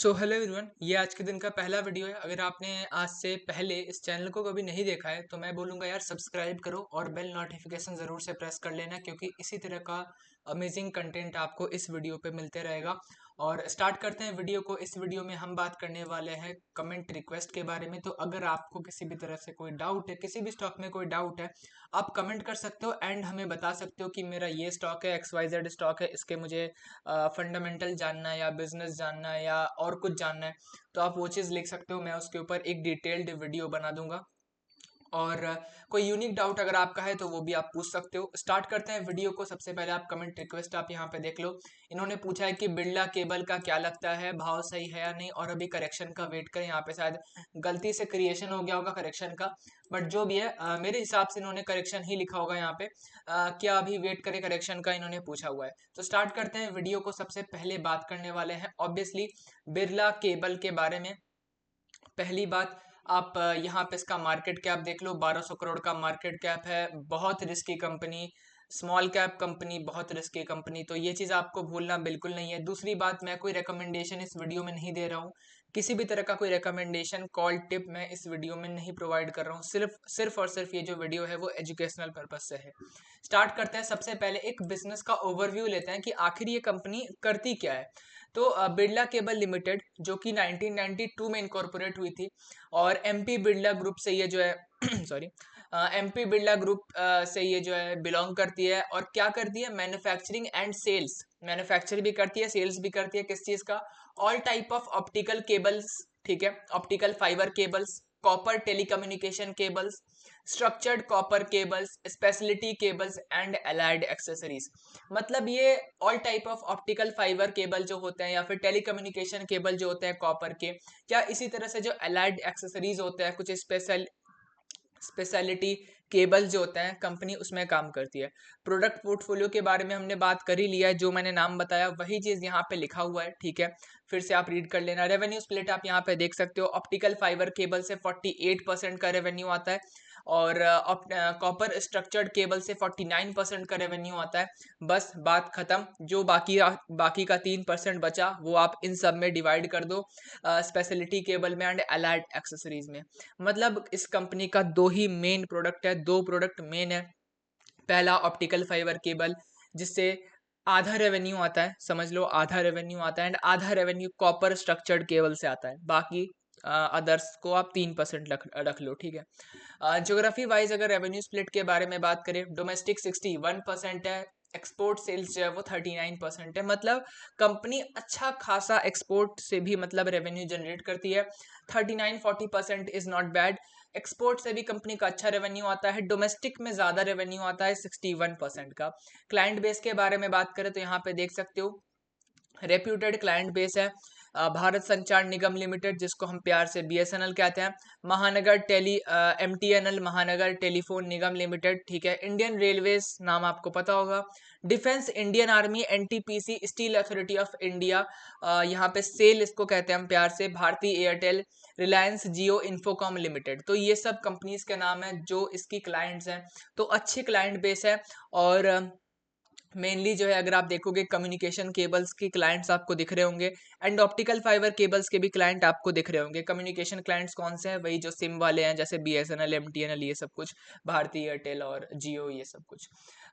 Hello everyone, ये आज के दिन का पहला वीडियो है। अगर आपने आज से पहले इस चैनल को कभी नहीं देखा है तो मैं बोलूँगा यार सब्सक्राइब करो और बेल नोटिफिकेशन ज़रूर से प्रेस कर लेना, क्योंकि इसी तरह का अमेजिंग कंटेंट आपको इस वीडियो पे मिलते रहेगा। और स्टार्ट करते हैं वीडियो को। इस वीडियो में हम बात करने वाले हैं कमेंट रिक्वेस्ट के बारे में। तो अगर आपको किसी भी तरह से कोई डाउट है, किसी भी स्टॉक में कोई डाउट है, आप कमेंट कर सकते हो एंड हमें बता सकते हो कि मेरा ये स्टॉक है, XYZ स्टॉक है, इसके मुझे फंडामेंटल जानना है या बिजनेस जानना है या और कुछ जानना है, तो आप वो चीज़ लिख सकते हो। मैं उसके ऊपर एक डिटेल्ड वीडियो बना दूंगा। और कोई यूनिक डाउट अगर आपका है तो वो भी आप पूछ सकते हो। स्टार्ट करते हैं वीडियो को। सबसे पहले आप कमेंट रिक्वेस्ट आप यहाँ पे देख लो। इन्होंने पूछा है कि बिरला केबल का क्या लगता है, भाव सही है या नहीं, और अभी करेक्शन का वेट करें। यहाँ पे शायद गलती से क्रिएशन हो गया होगा करेक्शन का, बट जो भी है मेरे हिसाब से इन्होंने करेक्शन ही लिखा होगा यहाँ पे। क्या अभी वेट करें करेक्शन का, इन्होंने पूछा हुआ है। तो स्टार्ट करते हैं वीडियो को। सबसे पहले बात करने वाले हैं ऑब्वियसली बिरला केबल के बारे में। पहली बात, आप यहाँ पे इसका मार्केट कैप देख लो। 1200 करोड़ का मार्केट कैप है। बहुत risky company, small cap company, बहुत रिस्की कंपनी, तो ये चीज़ आपको भूलना बिल्कुल नहीं है। दूसरी बात, मैं कोई रिकमेंडेशन इस वीडियो में नहीं दे रहा हूँ। किसी भी तरह का कोई रिकमेंडेशन, कॉल, टिप मैं इस वीडियो में नहीं प्रोवाइड कर रहा हूँ। सिर्फ सिर्फ और सिर्फ ये जो वीडियो है वो एजुकेशनल पर्पज से है। स्टार्ट करते हैं। सबसे पहले एक बिजनेस का ओवरव्यू लेते हैं कि आखिर ये कंपनी करती क्या है। तो बिरला केबल लिमिटेड, जो कि 1992 में इनकॉर्पोरेट हुई थी, और एमपी बिरला ग्रुप से ये जो है सॉरी, एमपी बिरला ग्रुप से ये जो है बिलोंग करती है। और क्या करती है? Manufacturing and sales. मैन्युफैक्चर भी करती है, सेल्स भी करती है। किस चीज का? All type of optical cables, ठीक है, optical fibre cables, copper telecommunication cables, structured copper cables, speciality cables and allied accessories. मतलब ये all type of optical fibre cable जो होते हैं या फिर टेलीकम्युनिकेशन केबल जो होते हैं कॉपर के, या इसी तरह से जो एलाइड एक्सेसरीज होते हैं, कुछ स्पेशलिटी केबल जो होते हैं, कंपनी उसमें काम करती है। प्रोडक्ट पोर्टफोलियो के बारे में हमने बात कर ही लिया है। जो मैंने नाम बताया वही चीज़ यहाँ पे लिखा हुआ है, ठीक है, फिर से आप रीड कर लेना। रेवेन्यू स्प्लिट आप यहाँ पे देख सकते हो। ऑप्टिकल फाइबर केबल से 48% का रेवेन्यू आता है, और कॉपर स्ट्रक्चर्ड केबल से 49% का रेवेन्यू आता है। बस बात खत्म। जो बाकी का 3% बचा वो आप इन सब में डिवाइड कर दो, स्पेशलिटी केबल में एंड अलाइड एक्सेसरीज में। मतलब इस कंपनी का दो ही मेन प्रोडक्ट है, दो प्रोडक्ट मेन है। पहला ऑप्टिकल फाइबर केबल, जिससे आधा रेवेन्यू आता है, समझ लो आधा रेवेन्यू आता है, एंड आधा रेवेन्यू कॉपर स्ट्रक्चर्ड केबल से आता है। बाकी अदर्स को आप 3% रख लो, ठीक है। ज्योग्राफी वाइज अगर रेवेन्यू स्प्लिट के बारे में बात करें, डोमेस्टिक 61% है, एक्सपोर्ट सेल्स जो है वो 39% है। मतलब कंपनी अच्छा खासा एक्सपोर्ट से भी मतलब रेवेन्यू जनरेट करती है। 39-40% इज नॉट बैड। एक्सपोर्ट से भी कंपनी का अच्छा रेवेन्यू आता है। डोमेस्टिक में ज़्यादा रेवेन्यू आता है 61% का। क्लाइंट बेस के बारे में बात करें तो यहाँ पे देख सकते हो रेप्यूटेड क्लाइंट बेस है। भारत संचार निगम लिमिटेड, जिसको हम प्यार से BSNL कहते हैं। महानगर MTNL, महानगर टेलीफोन निगम लिमिटेड, ठीक है। इंडियन रेलवेज नाम आपको पता होगा। Defence, Indian army, NTPC, steel authority of India, यहाँ पे सेल इसको कहते हैं हम प्यार से। भारतीय एयरटेल, रिलायंस जियो इन्फोकॉम लिमिटेड। तो ये सब कंपनीज के नाम है जो इसकी क्लाइंट्स हैं। तो अच्छी क्लाइंट बेस है। और मेनली जो है अगर आप देखोगे कम्युनिकेशन केबल्स की क्लाइंट्स आपको दिख रहे होंगे, एंड ऑप्टिकल फाइबर केबल्स के भी क्लाइंट आपको दिख रहे होंगे। कम्युनिकेशन क्लाइंट्स कौन से हैं? वही जो सिम वाले हैं, जैसे BSNL, MTNL, ये सब कुछ, भारतीय एयरटेल और जियो, ये सब कुछ।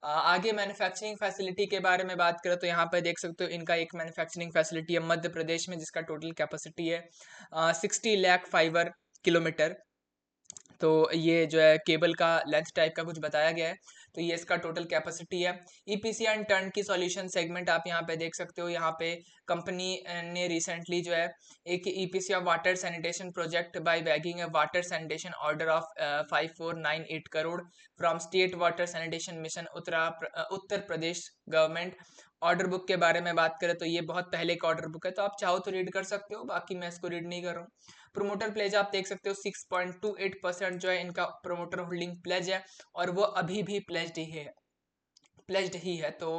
आगे मैन्युफैक्चरिंग फैसिलिटी के बारे में बात करें तो यहाँ पे देख सकते हो इनका एक मैन्युफैक्चरिंग फैसिलिटी है मध्य प्रदेश में, जिसका टोटल कैपेसिटी है 60 लाख फाइबर किलोमीटर। तो ये जो है केबल का लेंथ टाइप का कुछ बताया गया है। तो ये इसका टोटल कैपेसिटी है। EPC एंड टर्न की सॉल्यूशन सेगमेंट आप यहाँ पे देख सकते हो। यहाँ पे कंपनी ने रिसेंटली जो है एक EPC of water sanitation project by bagging A water sanitation order of 5498 crore from state water sanitation mission Uttar Pradesh government. Order book के बारे में बात करें तो ये बहुत पहले का ऑर्डर बुक है, तो आप चाहो तो रीड कर सकते हो, बाकी मैं इसको रीड नहीं कर रहा हूँ। प्रोमोटर प्लेज आप देख सकते हो 6.28% जो है इनका प्रोमोटर होल्डिंग प्लेज है, और वो अभी भी प्लेज्ड ही है। तो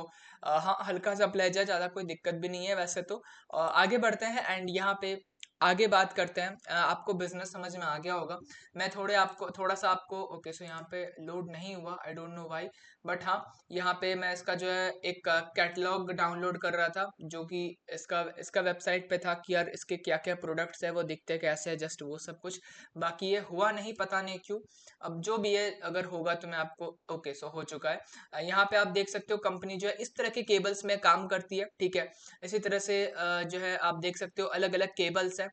हाँ, हल्का सा प्लेज है, ज़्यादा कोई दिक्कत भी नहीं है वैसे तो। आगे बढ़ते हैं एंड यहाँ पे आगे बात करते हैं। आपको बिजनेस समझ में आ गया होगा। मैं थोड़ा सा आपको ओके सो यहाँ पे लोड नहीं हुआ, I don't know why, but हाँ यहाँ पे मैं इसका जो है एक कैटलॉग डाउनलोड कर रहा था, जो कि इसका इसका वेबसाइट पे था कि यार इसके क्या क्या प्रोडक्ट्स है, वो दिखते कैसे है, जस्ट वो सब कुछ। बाकी ये हुआ नहीं, पता नहीं क्यों। अब जो भी है, अगर होगा तो मैं आपको ओके सो हो चुका है। यहाँ पे आप देख सकते हो कंपनी जो है इस तरह के केबल्स में काम करती है, ठीक है। इसी तरह से जो है आप देख सकते हो अलग अलग केबल्स है।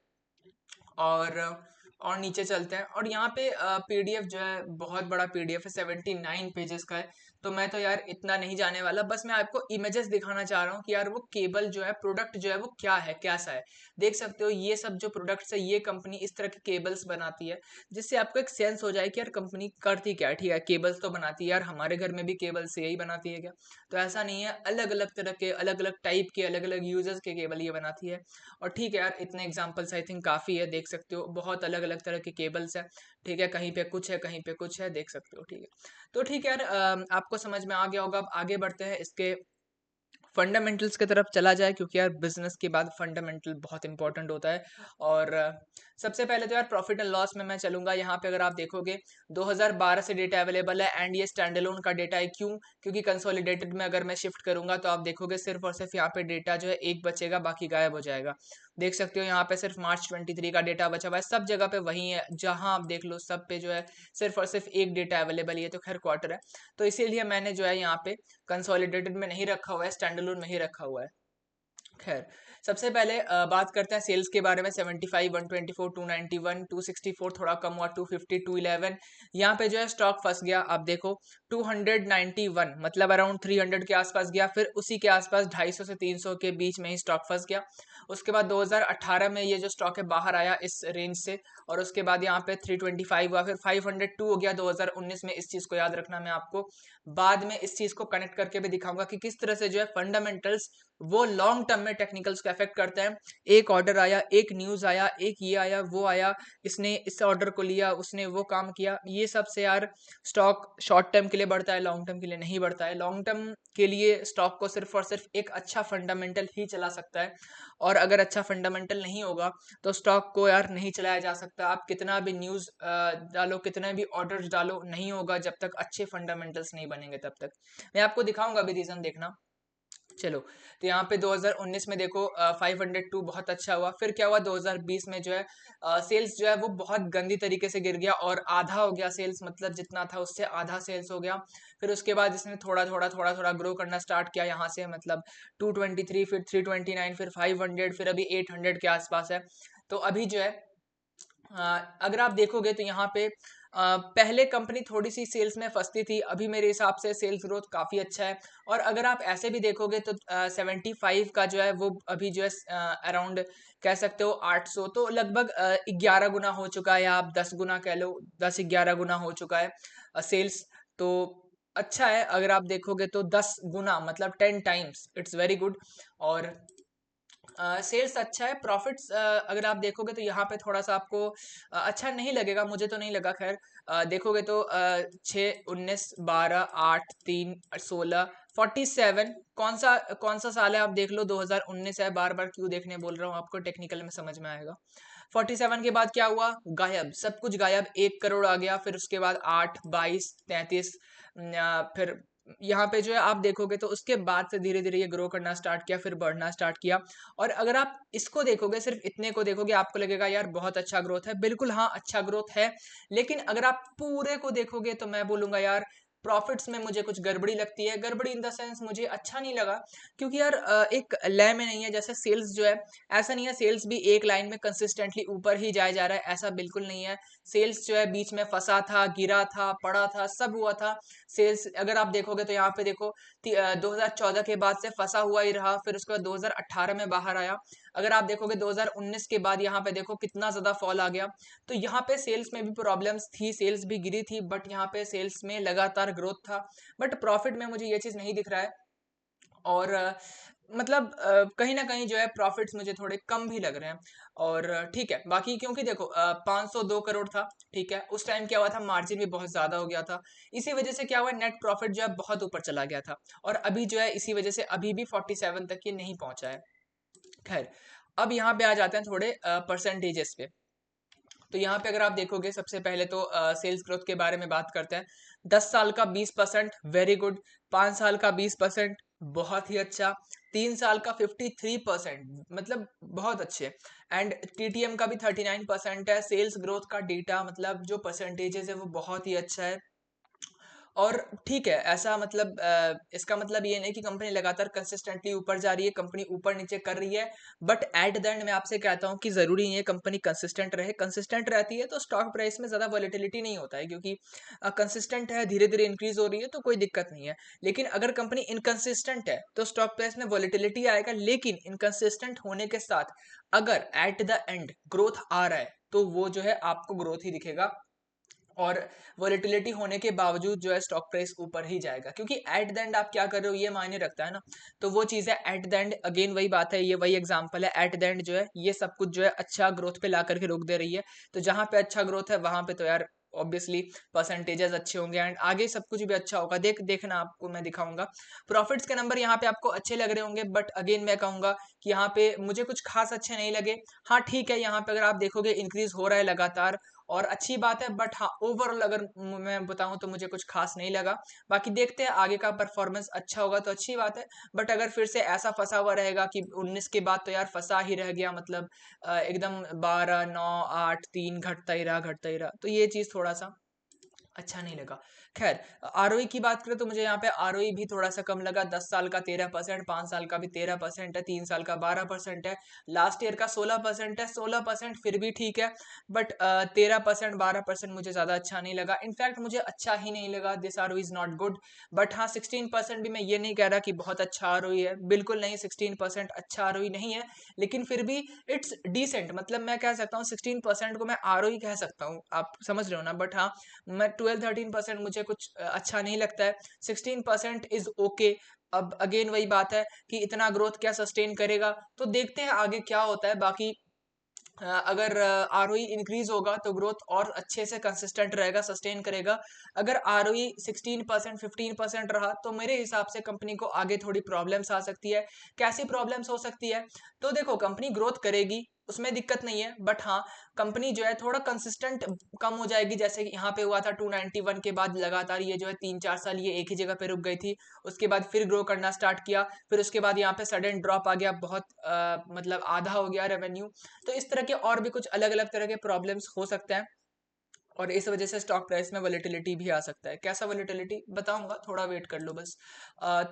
और नीचे चलते हैं, और यहाँ पे पीडीएफ जो है बहुत बड़ा पीडीएफ है, 79 पेजेस का है। तो मैं तो यार इतना नहीं जाने वाला, बस मैं आपको इमेजेस दिखाना चाह रहा हूँ कि यार वो केबल जो है, प्रोडक्ट जो है वो क्या है, कैसा है। देख सकते हो ये सब जो प्रोडक्ट्स है, ये कंपनी इस तरह के केबल्स बनाती है, जिससे आपको एक सेंस हो जाए कि यार कंपनी करती क्या है। ठीक है, केबल्स तो बनाती है यार, हमारे घर में भी केबल्स यही बनाती है क्या? तो ऐसा नहीं है, अलग अलग तरह के, अलग अलग टाइप के, अलग अलग यूजर्स के केबल ये बनाती है। और ठीक है यार, इतने एग्जांपल्स आई थिंक काफ़ी है, देख सकते हो बहुत अलग अलग तरह के केबल्स है। ठीक है, कहीं पे कुछ है, कहीं पे कुछ है, देख सकते हो। ठीक है, तो ठीक है यार, आपको समझ में आ गया होगा। अब आगे बढ़ते हैं, इसके फंडामेंटल्स की तरफ चला जाए, क्योंकि यार बिजनेस के बाद फंडामेंटल बहुत इंपॉर्टेंट होता है। और सबसे पहले तो यार प्रॉफिट एंड लॉस में मैं चलूंगा। यहाँ पे अगर आप देखोगे 2012 से डेटा अवेलेबल है, एंड ये स्टैंड अलोन का डेटा है। क्यों? क्योंकि कंसोलिडेटेड में अगर मैं शिफ्ट करूंगा तो आप देखोगे सिर्फ और सिर्फ यहाँ पे डेटा जो है एक बचेगा, बाकी गायब हो जाएगा। देख सकते हो यहाँ पे सिर्फ मार्च 23 का डेटा बचा हुआ है, सब जगह पे वही है, जहां आप देख लो सब पे जो है सिर्फ और सिर्फ एक डेटा अवेलेबल है। ये तो खैर क्वार्टर है, तो इसीलिए मैंने जो है यहाँ पे कंसोलिडेटेड में नहीं रखा हुआ है, स्टैंडअलोन में ही रखा हुआ है। खैर, सबसे पहले बात करते हैं सेल्स के बारे में। 75, 124, 291, 264, थोड़ा कम हुआ 250, 211। यहाँ पे जो है स्टॉक फंस गया, आप देखो 291, मतलब अराउंड 300 के आसपास गया, फिर उसी के आसपास 250 से 300 के बीच में ही स्टॉक फंस गया। उसके बाद 2018 में ये जो स्टॉक है बाहर आया इस रेंज से, और उसके बाद यहाँ पे 325 हुआ, फिर 502 हो गया 2019 में। इस चीज़ को याद रखना, मैं आपको बाद में इस चीज़ को कनेक्ट करके भी दिखाऊंगा कि किस तरह से जो है फंडामेंटल्स वो लॉन्ग टर्म में टेक्निकल्स को अफेक्ट करते हैं। एक ऑर्डर आया, एक न्यूज़ आया, एक ये आया, वो आया, इसने इस ऑर्डर को लिया, उसने वो काम किया, ये सब से यार स्टॉक शॉर्ट टर्म के लिए बढ़ता है, लॉन्ग टर्म के लिए नहीं बढ़ता है। लॉन्ग टर्म के लिए स्टॉक को सिर्फ और सिर्फ एक अच्छा फंडामेंटल ही चला सकता है, और अगर अच्छा फंडामेंटल नहीं होगा तो स्टॉक को यार नहीं चलाया जा सकता। आप कितना भी न्यूज़ डालो, कितने भी ऑर्डर्स डालो, नहीं होगा जब तक अच्छे फंडामेंटल्स नहीं बनेंगे तब तक। मैं आपको दिखाऊंगा अभी रीज़न, देखना। चलो, तो यहाँ पे 2019 में देखो 502 बहुत अच्छा हुआ। फिर क्या हुआ 2020 में जो है सेल्स जो है वो बहुत गंदी तरीके से गिर गया, और आधा हो गया सेल्स, मतलब जितना था उससे आधा सेल्स हो गया। फिर उसके बाद इसने थोड़ा थोड़ा थोड़ा थोड़ा ग्रो करना स्टार्ट किया यहाँ से, मतलब 223, फिर 329, फिर 500, फिर अभी 800 के आसपास है। तो अभी जो है अगर आप देखोगे तो यहाँ पे पहले कंपनी थोड़ी सी सेल्स में फंसती थी, अभी मेरे हिसाब से सेल्स ग्रोथ काफ़ी अच्छा है। और अगर आप ऐसे भी देखोगे तो 75 का जो है वो अभी जो है अराउंड कह सकते हो 800, तो लगभग 11 गुना हो चुका है, या आप 10 गुना कह लो, 10-11 गुना हो चुका है सेल्स। तो अच्छा है, अगर आप देखोगे तो 10 गुना मतलब 10 टाइम्स, इट्स वेरी गुड। और सेल्स अच्छा है। प्रॉफिट्स अगर आप देखोगे तो यहाँ पे थोड़ा सा आपको अच्छा नहीं लगेगा, मुझे तो नहीं लगा। खैर देखोगे तो 6, 19, 12, 8, 3, 16, 47, कौन सा साल है आप देख लो, 2019 है। बार बार क्यों देखने बोल रहा हूँ आपको, टेक्निकल में समझ में आएगा। 47 के बाद क्या हुआ? गायब, सब कुछ गायब, 1 करोड़ आ गया। फिर उसके बाद 8, 22, 33, फिर यहाँ पे जो है आप देखोगे तो उसके बाद से धीरे धीरे ये ग्रो करना स्टार्ट किया, फिर बढ़ना स्टार्ट किया। और अगर आप इसको देखोगे, सिर्फ इतने को देखोगे, आपको लगेगा यार बहुत अच्छा ग्रोथ है। बिल्कुल हाँ, अच्छा ग्रोथ है। लेकिन अगर आप पूरे को देखोगे तो मैं बोलूंगा यार प्रॉफिट्स में मुझे कुछ गड़बड़ी लगती है। गड़बड़ी इन द सेंस मुझे अच्छा नहीं लगा, क्योंकि यार एक लय में नहीं है। जैसे सेल्स जो है, ऐसा नहीं है सेल्स भी एक लाइन में कंसिस्टेंटली ऊपर ही जाया जा रहा है, ऐसा बिल्कुल नहीं है। सेल्स जो है बीच में फंसा था, गिरा था, पड़ा था, सब हुआ था। सेल्स अगर आप देखोगे तो यहाँ पे देखो 2014 के बाद से फंसा हुआ ही रहा, फिर उसके बाद 2018 में बाहर आया। अगर आप देखोगे 2019 के बाद यहाँ पे देखो कितना ज्यादा फॉल आ गया। तो यहाँ पे सेल्स में भी प्रॉब्लम्स थी, सेल्स भी गिरी थी, बट यहाँ पे सेल्स में लगातार ग्रोथ था। बट प्रॉफिट में मुझे ये चीज नहीं दिख रहा है। और मतलब कहीं ना कहीं जो है प्रॉफिट्स मुझे थोड़े कम भी लग रहे हैं। और ठीक है, बाकी क्योंकि देखो 502 करोड़ था, ठीक है, उस टाइम क्या हुआ था, मार्जिन भी बहुत ज्यादा हो गया था। इसी वजह से क्या हुआ, नेट प्रॉफिट जो है बहुत ऊपर चला गया था। और अभी जो है इसी वजह से अभी भी 47 तक ये नहीं पहुंचा है। खैर, अब यहाँ पे आ जाते हैं थोड़े परसेंटेजेस पे। तो यहाँ पे अगर आप देखोगे सबसे पहले तो सेल्स ग्रोथ के बारे में बात करते हैं। 10 साल का 20% वेरी गुड, 5 साल का 20% बहुत ही अच्छा, 3 साल का 53% मतलब बहुत अच्छे, एंड टीटीएम का भी 39% है। सेल्स ग्रोथ का डेटा मतलब जो परसेंटेजेस है वो बहुत ही अच्छा है। और ठीक है, ऐसा मतलब इसका मतलब ये नहीं कि कंपनी लगातार कंसिस्टेंटली ऊपर जा रही है, कंपनी ऊपर नीचे कर रही है, बट एट द एंड मैं आपसे कहता हूँ कि जरूरी नहीं है कंपनी कंसिस्टेंट रहे। कंसिस्टेंट रहती है तो स्टॉक प्राइस में ज्यादा वॉलेटिलिटी नहीं होता है, क्योंकि कंसिस्टेंट है, धीरे धीरे इंक्रीज हो रही है तो कोई दिक्कत नहीं है। लेकिन अगर कंपनी इनकंसिस्टेंट है तो स्टॉक प्राइस में वॉलेटिलिटी आएगा, लेकिन इनकंसिस्टेंट होने के साथ अगर एट द एंड ग्रोथ आ रहा है तो वो जो है आपको ग्रोथ ही दिखेगा, और वोलेटिलिटी होने के बावजूद जो है स्टॉक प्राइस ऊपर ही जाएगा, क्योंकि एट द एंड आप क्या कर रहे हो ये मायने रखता है ना। तो वो चीज़ है एट द एंड, अगेन वही बात है, ये वही एग्जांपल है, एट द एंड जो है ये सब कुछ जो है अच्छा ग्रोथ पे ला करके रोक दे रही है। तो जहां पे अच्छा ग्रोथ है वहां पे तो यार ऑब्वियसली परसेंटेजेस अच्छे होंगे एंड आगे सब कुछ भी अच्छा होगा। देखना आपको मैं दिखाऊंगा प्रॉफिट्स के नंबर यहाँ पे आपको अच्छे लग रहे होंगे, बट अगेन मैं कहूंगा कि यहाँ पे मुझे कुछ खास अच्छे नहीं लगे। हाँ ठीक है, यहाँ पे अगर आप देखोगे इंक्रीज हो रहा है लगातार और अच्छी बात है, बट हाँ ओवरऑल अगर मैं बताऊं तो मुझे कुछ खास नहीं लगा। बाकी देखते हैं आगे का परफॉर्मेंस अच्छा होगा तो अच्छी बात है, बट अगर फिर से ऐसा फंसा हुआ रहेगा कि 19 के बाद तो यार फंसा ही रह गया, मतलब एकदम 12 9 8 3 घटता ही रहा, तो ये चीज थोड़ा सा अच्छा नहीं लगा। खैर, आरओई की बात करें तो मुझे यहाँ पे आरओई भी थोड़ा सा कम लगा। 10 साल का 13%, 5 साल का भी 13% है, 3 साल का 12% है, लास्ट ईयर का 16% है। 16% फिर भी ठीक है, बट 13% 12% मुझे ज्यादा अच्छा नहीं लगा। इनफैक्ट मुझे अच्छा ही नहीं लगा, this ROE is not good. But हाँ 16% भी मैं ये नहीं कह रहा कि बहुत अच्छा आरओई है, बिल्कुल नहीं, 16% अच्छा आरओई नहीं है, लेकिन फिर भी इट्स डिसेंट, मतलब मैं कह सकता हूँ 16% को मैं आरओई कह सकता हूँ, आप समझ रहे हो ना। बट हाँ मैं 12-13% मुझे कुछ अच्छा नहीं लगता है, 16% इज ओके। अब अगेन वही बात है कि इतना ग्रोथ क्या सस्टेन करेगा, तो देखते हैं आगे क्या होता है। बाकी अगर आरओई इंक्रीज होगा तो ग्रोथ और अच्छे से कंसिस्टेंट रहेगा, सस्टेन करेगा। अगर आरओई 16% 15% रहा तो मेरे हिसाब से कंपनी को आगे थोड़ी प्रॉब्लम्स आ सकती है। कैसी प्रॉब्लम्स हो सकती है, तो देखो कंपनी ग्रोथ करेगी उसमें दिक्कत नहीं है, बट हाँ कंपनी जो है थोड़ा कंसिस्टेंट कम हो जाएगी, जैसे कि यहाँ पे हुआ था 291 के बाद लगातार ये जो है 3-4 साल ये एक ही जगह पे रुक गई थी, उसके बाद फिर ग्रो करना स्टार्ट किया, फिर उसके बाद यहाँ पे सडन ड्रॉप आ गया, बहुत मतलब आधा हो गया रेवेन्यू। तो इस तरह के और भी कुछ अलग अलग तरह के प्रॉब्लम्स हो सकते हैं, और इस वजह से स्टॉक प्राइस में वोलेटिलिटी भी आ सकता है। कैसा वोलेटिलिटी बताऊंगा, थोड़ा वेट कर लो बस।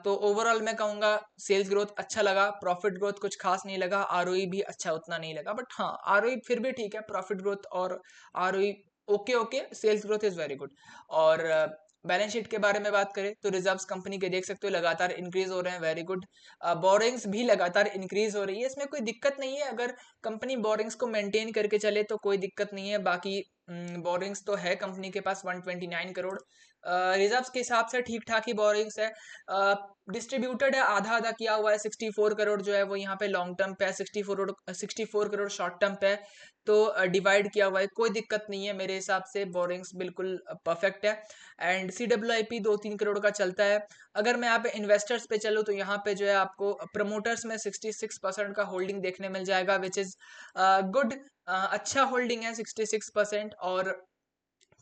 तो ओवरऑल मैं कहूंगा सेल्स ग्रोथ अच्छा लगा, प्रॉफिट ग्रोथ कुछ खास नहीं लगा, आरओई भी अच्छा उतना नहीं लगा, बट हाँ आरओई फिर भी ठीक है, प्रॉफिट ग्रोथ और ROE okay okay, sales growth is very good. और बैलेंस शीट के बारे में बात करें तो रिजर्व्स कंपनी के देख सकते हो लगातार इंक्रीज हो रहे हैं, वेरी गुड। बोरिंग्स भी लगातार इंक्रीज हो रही है, इसमें कोई दिक्कत नहीं है, अगर कंपनी बोरिंग्स को मेंटेन करके चले तो कोई दिक्कत नहीं है। बाकी बोरिंग्स तो है कंपनी के पास 129 करोड़, रिजर्व्स के हिसाब से ठीक ठाक ही बोरिंग्स है। डिस्ट्रीब्यूटेड है, आधा आधा किया हुआ है, 64 करोड़ जो है वो यहाँ पे लॉन्ग टर्म पे है, 64 करोड़ शॉर्ट टर्म पे है, तो डिवाइड किया हुआ है, कोई दिक्कत नहीं है मेरे हिसाब से, बोरिंग्स बिल्कुल परफेक्ट है। एंड CWIP 2-3 करोड़ का चलता है। अगर मैं यहाँ पे इन्वेस्टर्स पे चलूँ तो यहाँ पे जो है आपको प्रमोटर्स में 66% का होल्डिंग देखने मिल जाएगा, विच इज गुड, अच्छा होल्डिंग है 66%, और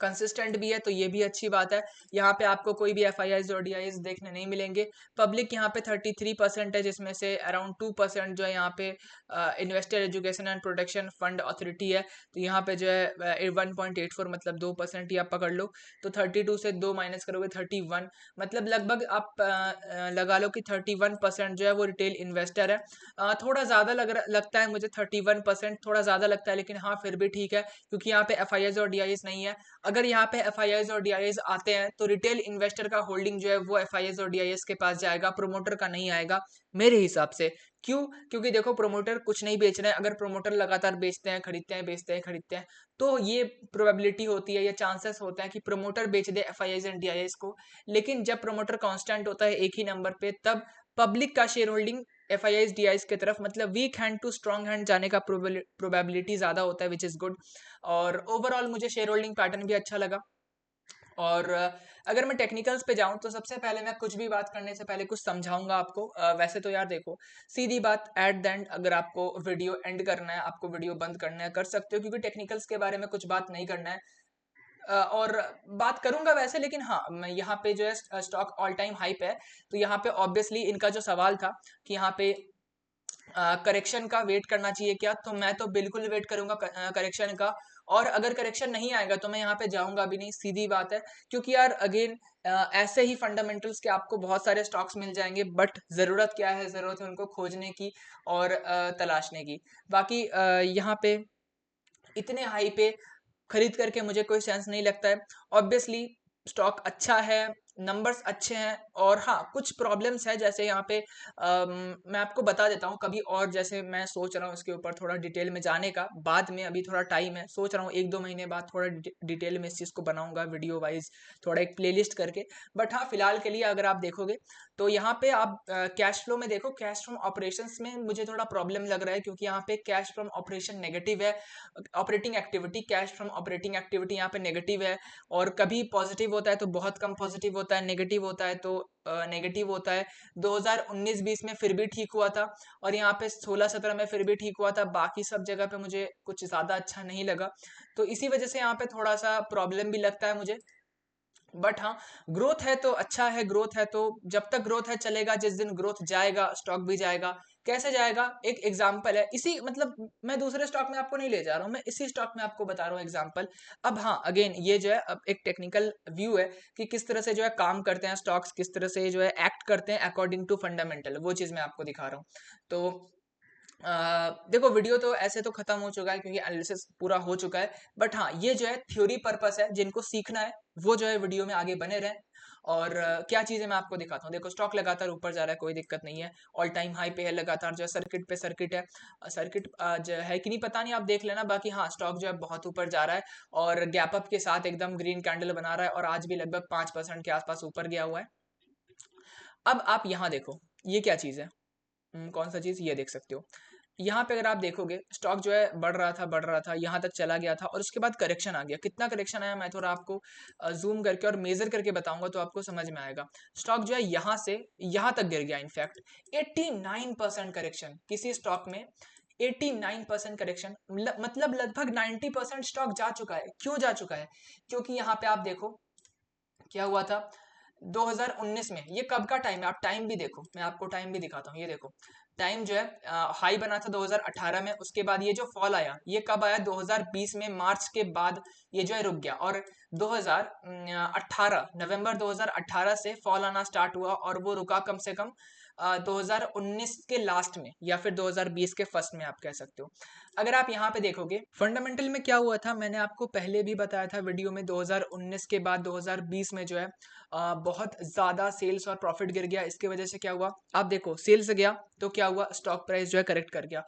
कंसिस्टेंट भी है, तो ये भी अच्छी बात है। यहाँ पे आपको कोई भी FIIs और DIs देखने नहीं मिलेंगे। पब्लिक यहाँ पे 33% है, जिसमें से अराउंड 2% जो है यहाँ पे investor education and protection fund authority है, तो यहाँ पे जो है 1.84 मतलब 2% ही आप पकड़ लो, तो 32 से 2 माइनस करोगे 31, मतलब लगभग आप लगा लो कि 31% जो है वो रिटेल इन्वेस्टर है। थोड़ा ज़्यादा लगता है मुझे, 31% थोड़ा ज़्यादा लगता है, लेकिन हाँ फिर भी ठीक है, क्योंकि यहाँ पे FIIs और DIs नहीं है। अगर यहाँ पे FIIs और DIs आते हैं तो रिटेल इन्वेस्टर का होल्डिंग जो है वो FIIs और DIs के पास जाएगा, प्रोमोटर का नहीं आएगा मेरे हिसाब से। क्यों? क्योंकि देखो प्रोमोटर कुछ नहीं बेच रहे हैं, अगर प्रोमोटर लगातार बेचते हैं खरीदते हैं बेचते हैं खरीदते हैं, तो ये प्रोबेबिलिटी होती है या चांसेस होते हैं कि प्रोमोटर बेच दे FIIs एंड DIs को। लेकिन जब प्रोमोटर कांस्टेंट होता है एक ही नंबर पे, तब पब्लिक का शेयर होल्डिंग FIIs DIs की तरफ, मतलब weak hand to strong hand जाने का प्रोबेबिलिटी ज्यादा होता है, विच इज गुड। और ओवरऑल मुझे शेयर होल्डिंग पैटर्न भी अच्छा लगा। और अगर मैं टेक्निकल्स पे जाऊं तो सबसे पहले मैं कुछ भी बात करने से पहले कुछ समझाऊंगा आपको। वैसे तो यार देखो, सीधी बात, एट द एंड अगर आपको वीडियो एंड करना है, आपको वीडियो बंद करना है, कर सकते हो, क्योंकि टेक्निकल्स के बारे में कुछ बात नहीं करना है। और बात करूंगा वैसे, लेकिन हाँ, मैं यहाँ पे जो है स्टॉक ऑल टाइम हाई पे है, तो यहाँ पे ऑब्वियसली इनका जो सवाल था कि यहाँ पे करेक्शन का वेट करना चाहिए क्या, तो मैं तो बिल्कुल वेट करूंगा करेक्शन का। और अगर करेक्शन नहीं आएगा तो मैं यहाँ पे जाऊंगा भी नहीं, सीधी बात है। क्योंकि यार अगेन, ऐसे ही फंडामेंटल्स के आपको बहुत सारे स्टॉक्स मिल जाएंगे, बट ज़रूरत क्या है, ज़रूरत है उनको खोजने की और तलाशने की। बाकी यहाँ पे इतने हाई पे खरीद करके मुझे कोई सेंस नहीं लगता है। ऑब्वियसली स्टॉक अच्छा है, नंबर्स अच्छे हैं, और हाँ कुछ प्रॉब्लम्स है, जैसे यहाँ पे मैं आपको बता देता हूँ कभी और। जैसे मैं सोच रहा हूँ इसके ऊपर थोड़ा डिटेल में जाने का बाद में, अभी थोड़ा टाइम है, सोच रहा हूँ 1-2 महीने बाद थोड़ा डिटेल में इस चीज़ को बनाऊंगा वीडियो वाइज, थोड़ा एक प्लेलिस्ट करके। बट हाँ, फिलहाल के लिए अगर आप देखोगे तो यहाँ पे आप कैश फ्लो में देखो, कैश फ्रॉम ऑपरेशंस में मुझे थोड़ा प्रॉब्लम लग रहा है, क्योंकि यहाँ पे कैश फ्रॉम ऑपरेशन नेगेटिव है। Operating activity, cash from operating activity यहाँ पे नेगेटिव है। और कभी पॉजिटिव होता है तो बहुत कम पॉजिटिव होता है, नेगेटिव होता है तो नेगेटिव होता है। 2019-20 में फिर भी ठीक हुआ था, और यहाँ पे 16-17 में फिर भी ठीक हुआ था। बाकी सब जगह पे मुझे कुछ ज़्यादा अच्छा नहीं लगा, तो इसी वजह से यहाँ पे थोड़ा सा प्रॉब्लम भी लगता है मुझे। बट हाँ, ग्रोथ है तो अच्छा है, ग्रोथ है तो जब तक ग्रोथ है चलेगा, जिस दिन ग्रोथ जाएगा स्टॉक भी जाएगा। कैसे जाएगा, एक एग्जांपल है, इसी मतलब मैं दूसरे स्टॉक में आपको नहीं ले जा रहा हूँ, मैं इसी स्टॉक में आपको बता रहा हूँ एग्जांपल। अब हाँ, अगेन ये जो है अब एक टेक्निकल व्यू है कि किस तरह से जो है काम करते हैं स्टॉक्स, किस तरह से जो है एक्ट करते हैं अकॉर्डिंग टू फंडामेंटल, वो चीज़ मैं आपको दिखा रहा हूँ। तो देखो, वीडियो तो ऐसे तो खत्म हो चुका है क्योंकि एनालिसिस पूरा हो चुका है। बट हाँ, ये जो है थ्योरी पर्पस है, जिनको सीखना है वो जो है वीडियो में आगे बने रहें। और क्या चीज़ें मैं आपको दिखाता हूँ। देखो, स्टॉक लगातार ऊपर जा रहा है, कोई दिक्कत नहीं है, ऑल टाइम हाई पे है, लगातार जो है सर्किट पे सर्किट है। सर्किट जो है कि नहीं पता नहीं, आप देख लेना। बाकी हाँ, स्टॉक जो है बहुत ऊपर जा रहा है, और गैप अप के साथ एकदम ग्रीन कैंडल बना रहा है, और आज भी लगभग 5% के आसपास ऊपर गया हुआ है। अब आप यहाँ देखो, ये क्या चीज़ है, कौन सा चीज़, ये देख सकते हो। यहाँ पे अगर आप देखोगे, स्टॉक जो है बढ़ रहा था, यहाँ तक चला गया था, और उसके बाद करेक्शन आ गया। कितना करेक्शन आया, मैं थोड़ा आपको जूम करके और मेजर करके बताऊंगा तो आपको समझ में आएगा। स्टॉक जो है यहाँ से यहाँ तक गिर गया, इनफैक्ट 89% करेक्शन किसी स्टॉक में। 89% करेक्शन मतलब लगभग 90% स्टॉक जा चुका है। क्यों जा चुका है? क्योंकि यहाँ पे आप देखो क्या हुआ था 2019 में। ये कब का टाइम है, आप टाइम भी देखो, मैं आपको टाइम भी दिखाता हूँ। ये देखो, टाइम जो है हाई बना था 2018 में, उसके बाद ये जो फॉल आया ये कब आया, 2020 में मार्च के बाद ये जो है रुक गया, और 2018 नवंबर 2018 से फॉल आना स्टार्ट हुआ, और वो रुका कम से कम 2019 के लास्ट में, या फिर 2020 के फर्स्ट में आप कह सकते हो। अगर आप यहाँ पे देखोगे फंडामेंटल में क्या हुआ था, मैंने आपको पहले भी बताया था वीडियो में, 2019 के बाद 2020 में जो है बहुत ज़्यादा सेल्स और प्रॉफिट गिर गया। इसकी वजह से क्या हुआ, आप देखो, सेल्स गया तो क्या हुआ, स्टॉक प्राइस जो है करेक्ट कर गया।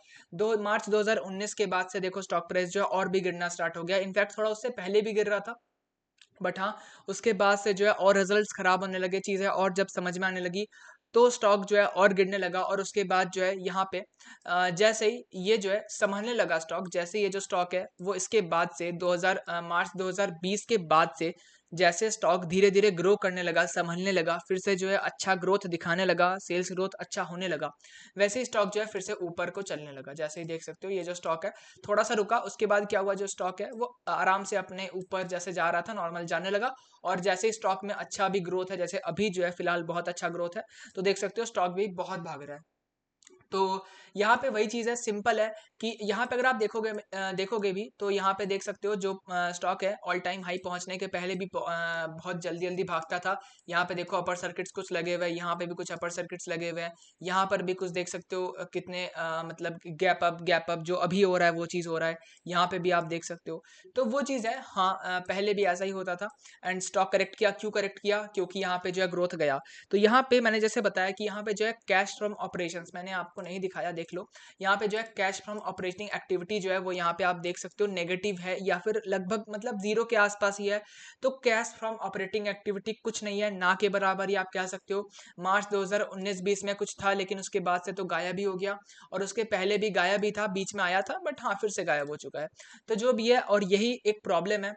मार्च 2019 के बाद से देखो स्टॉक प्राइस जो है और भी गिरना स्टार्ट हो गया। इनफैक्ट थोड़ा उससे पहले भी गिर रहा था, बट हाँ, उसके बाद से जो है और रिजल्ट्स खराब होने लगे, चीज़ें और जब समझ में आने लगी तो स्टॉक जो है और गिरने लगा। और उसके बाद जो है यहाँ पे जैसे ही ये जो है संभलने लगा स्टॉक, जैसे ये जो स्टॉक है वो इसके बाद से मार्च 2020 के बाद से जैसे स्टॉक धीरे धीरे ग्रो करने लगा, संभलने लगा, फिर से जो है अच्छा ग्रोथ दिखाने लगा, सेल्स ग्रोथ अच्छा होने लगा, वैसे ही स्टॉक जो है फिर से ऊपर को चलने लगा। जैसे ही देख सकते हो ये जो स्टॉक है थोड़ा सा रुका, उसके बाद क्या हुआ, जो स्टॉक है वो आराम से अपने ऊपर जैसे जा रहा था नॉर्मल जाने लगा। और जैसे ही स्टॉक में अच्छा भी ग्रोथ है, जैसे अभी जो है फिलहाल बहुत अच्छा ग्रोथ है, तो देख सकते हो स्टॉक भी बहुत भाग रहा है। तो यहाँ पे वही चीज़ है, सिंपल है कि यहाँ पे अगर आप देखोगे भी तो यहाँ पे देख सकते हो जो स्टॉक है ऑल टाइम हाई पहुंचने के पहले भी बहुत जल्दी जल्दी भागता था। यहाँ पे देखो अपर सर्किट्स कुछ लगे हुए हैं, यहाँ पे भी कुछ अपर सर्किट्स लगे हुए हैं, यहाँ पर भी कुछ देख सकते हो कितने मतलब गैप अप जो अभी हो रहा है वो चीज़ हो रहा है, यहाँ पे भी आप देख सकते हो। तो वो चीज़ है, हाँ पहले भी ऐसा ही होता था। एंड स्टॉक करेक्ट किया, क्यों करेक्ट किया, क्योंकि यहाँ पे जो है ग्रोथ गया। तो यहाँ पे मैंने जैसे बताया कि यहाँ पे जो है कैश फ्रॉम ऑपरेशंस, मैंने आपको नहीं दिखाया, देख लो। यहाँ पे जो है कैश फ्रॉम ऑपरेटिंग एक्टिविटी जो है वो यहाँ पे आप देख सकते हो नेगेटिव है, या फिर लगभग मतलब जीरो के आसपास ही है। तो कैश फ्रॉम ऑपरेटिंग एक्टिविटी कुछ नहीं है, ना के बराबर ही आप कह सकते हो। मार्च 2019-20 में कुछ था, लेकिन उसके बाद से तो गायब ही हो गया, और उसके पहले भी गायब ही था, बीच में आया था, बट हाँ फिर से गायब हो चुका है। तो जो भी है, और यही एक प्रॉब्लम है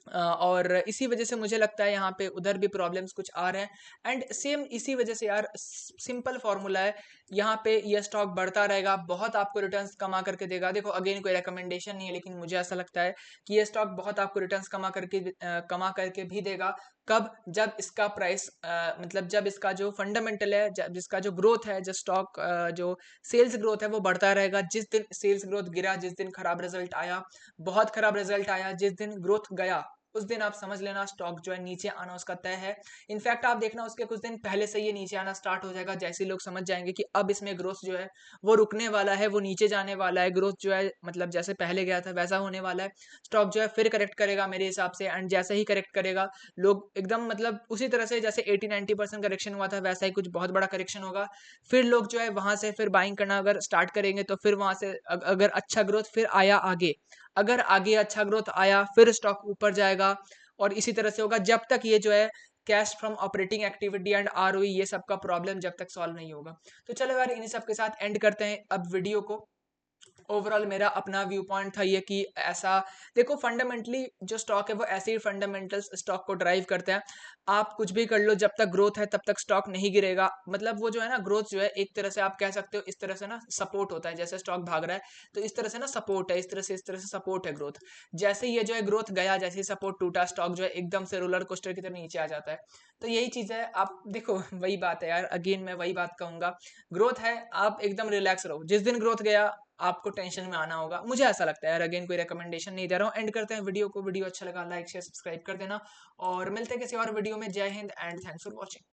और इसी वजह से मुझे लगता है यहाँ पे उधर भी प्रॉब्लम्स कुछ आ रहे हैं। एंड सेम इसी वजह से यार सिंपल फॉर्मूला है, यहाँ पे ये स्टॉक बढ़ता रहेगा, बहुत आपको रिटर्न्स कमा करके देगा। देखो अगेन कोई रिकमेंडेशन नहीं है, लेकिन मुझे ऐसा लगता है कि ये स्टॉक बहुत आपको रिटर्न्स कमा करके भी देगा। कब? जब इसका प्राइस मतलब जब इसका जो फंडामेंटल है, जब जिसका जो ग्रोथ है, जो स्टॉक जो सेल्स ग्रोथ है वो बढ़ता रहेगा। जिस दिन सेल्स ग्रोथ गिरा, जिस दिन खराब रिजल्ट आया, बहुत खराब रिजल्ट आया, जिस दिन ग्रोथ गया, उस दिन आप समझ लेना स्टॉक जो है नीचे आना उसका तय है। इनफैक्ट आप देखना उसके कुछ दिन पहले से ये नीचे आना स्टार्ट हो जाएगा, जैसे लोग समझ जाएंगे कि अब इसमें ग्रोथ जो है वो रुकने वाला है, वो नीचे जाने वाला है, ग्रोथ जो है मतलब जैसे पहले गया था वैसा होने वाला है। स्टॉक जो है फिर करेक्ट करेगा मेरे हिसाब से, एंड जैसे ही करेक्ट करेगा लोग एकदम मतलब उसी तरह से जैसे 80-90% करेक्शन हुआ था वैसा ही कुछ बहुत बड़ा करेक्शन होगा। फिर लोग जो है वहां से फिर बाइंग करना अगर स्टार्ट करेंगे, तो फिर वहां से अगर अच्छा ग्रोथ फिर आया आगे, अगर आगे अच्छा ग्रोथ आया फिर स्टॉक ऊपर जाएगा। और इसी तरह से होगा जब तक ये जो है cash from operating activity and ROE ये सब का प्रॉब्लम जब तक सॉल्व नहीं होगा। तो चलो यार इन्हीं सब के साथ एंड करते हैं अब वीडियो को। ओवरऑल मेरा अपना व्यू पॉइंट था ये कि ऐसा देखो, फंडामेंटली जो स्टॉक है वो ऐसे ही फंडामेंटल्स स्टॉक को ड्राइव करते हैं। आप कुछ भी कर लो, जब तक ग्रोथ है तब तक स्टॉक नहीं गिरेगा। मतलब वो जो है ना ग्रोथ जो है एक तरह से आप कह सकते हो इस तरह से ना सपोर्ट होता है, जैसे स्टॉक भाग रहा है तो इस तरह से ना सपोर्ट है, इस तरह से सपोर्ट है ग्रोथ। जैसे ही ये जो है ग्रोथ गया, जैसे ही सपोर्ट टूटा, स्टॉक जो है एकदम से रोलर कोस्टर की तरह नीचे आ जाता है। तो यही चीज है, आप देखो वही बात है यार, अगेन मैं वही बात कहूंगा, ग्रोथ है आप एकदम रिलैक्स रहो, जिस दिन ग्रोथ गया आपको टेंशन में आना होगा, मुझे ऐसा लगता है यार। अगेन कोई रिकमेंडेशन नहीं दे रहा हूँ। एंड करते हैं वीडियो को, वीडियो अच्छा लगा लाइक शेयर सब्सक्राइब कर देना, और मिलते हैं किसी और वीडियो में। जय Hind and thanks for watching.